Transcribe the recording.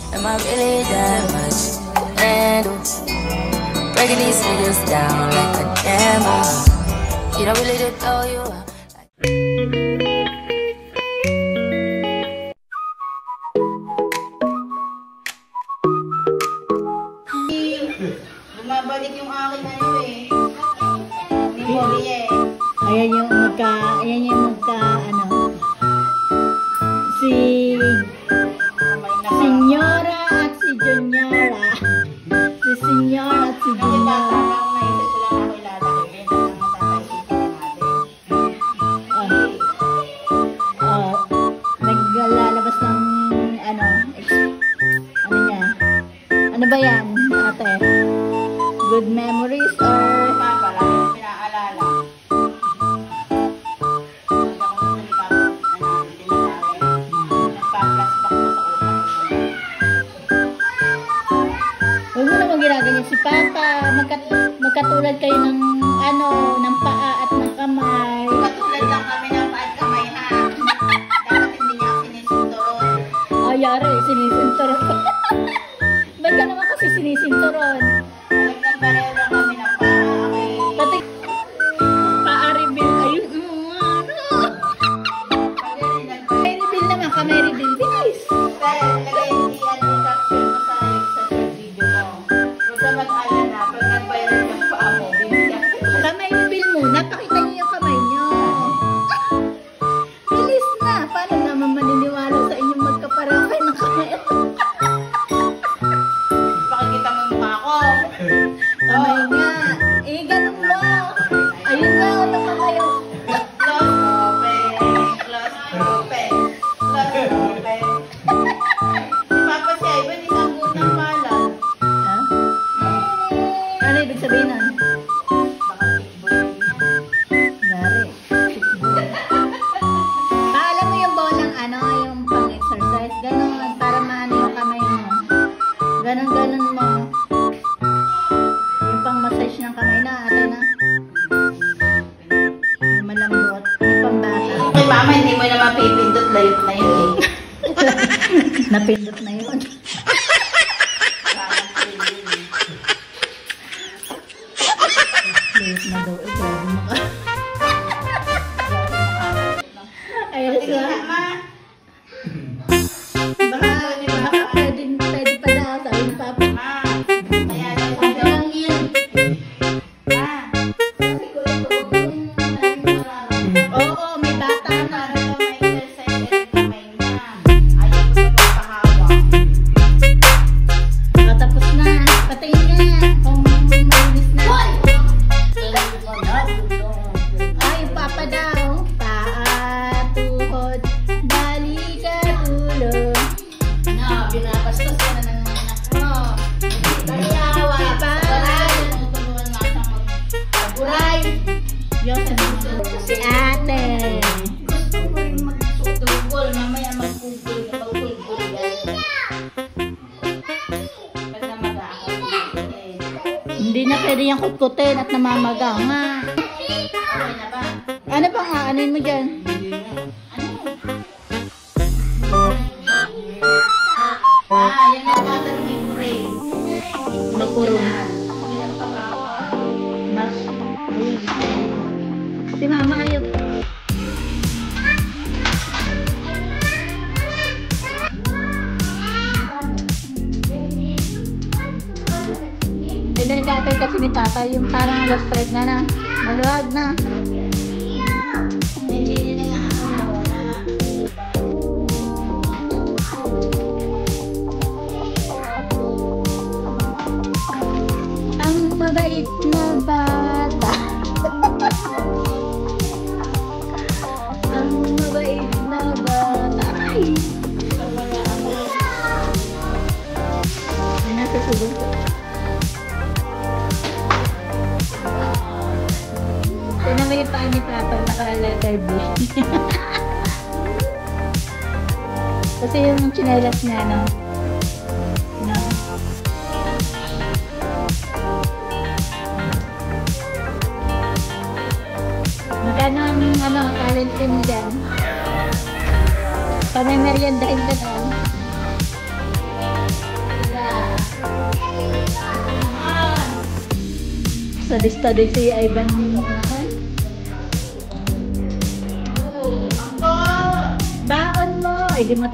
Am I really that much to handle? Breaking these niggas down like a demo. You don't really to throw you out. Bumabalik yung aking ano eh. Memory eh. Ayan yung ano. Si Senyora at si Juniora. Si Senyora at si Juniora. Naglalabas ng ano niya. Ano ba yan, ate? Good memories or pinaalala. huwag mo naman ginaganyan si Papa. Magkatulad kayo ng ano, ng paa at ng kamay. Katulad lang kami ng paa at kamay ha. Dapat hindi niya ako sinisinturon. Yari, sinisinturon. Ba't ka naman kasi sinisinturon? Pareho lang kami ng paa. Pati pa-reveal. Ayun, may reveal naman ka, may reveal. Bilis. Lagay i-capture mo sa video mo. Huwag ka mag-alala. Pag nag-viral yung paa mo, bibigyan ka. Kamay reveal muna. Pakita niyo yung kamay niyo. Bilis na. Paano naman maniniwala sa inyong magkapareho kayo ng kamay? Pakikita mo yung mukha ko. Kamay nga. Eh, ganun mo. Ayun na, ano kamay yung... Close open. Close open. Close open. Si Papa si Ivan, isang gutang palad. Ha? Ano ibig sabihin nun? Baka tikboy niya. Gari. Alam mo yung bolang ano, yung pang-exercise. Ganon, para maano yung kamay mo. Ganon mo. Yung pang-massage ng kamay na, ate na. Yung malambot. Yung pambata. Okay, Mama, hindi mo na mapipindot. Layo na yun eh. Napindot na yun. Late na daw. Ayun siya. Baka pwede pa daw. Sabi ni Papa. Oo, may bata na. Tapos na. Patayin niya. Kung malinis na. Ay, Papa daw. Paa, tuhod, balikat, ulo. Binabastos ka na ng anak mo. Kaliyawa. Tutulungan nga siyang mag-aburay. Si ate. Gusto mo rin mag-sutugol. Mamaya mag-ugol ka. Mag-ugol yan. Pag namaga ako. Hindi na pwede yung kutkutin at namamaga nga. Okay na ba? Ano pa nga? Anuin mo dyan? Yan ang bata ni Pray. Magkurong. Si mama ayaw. Pinagkakay kasi ni Tata yung parang last ride na. Maluwag na. Ang mabait na bata. Ang mabait na bata. Ay! Ay, nasusugot. Tignan mo yung paa ni Papa, naka-letter B. Kasi yung chinelas niya, no? Magkano ang talent mo dyan? Pamemeriendahin ka na. Study si Ivan. Baon mo. Ay, di mo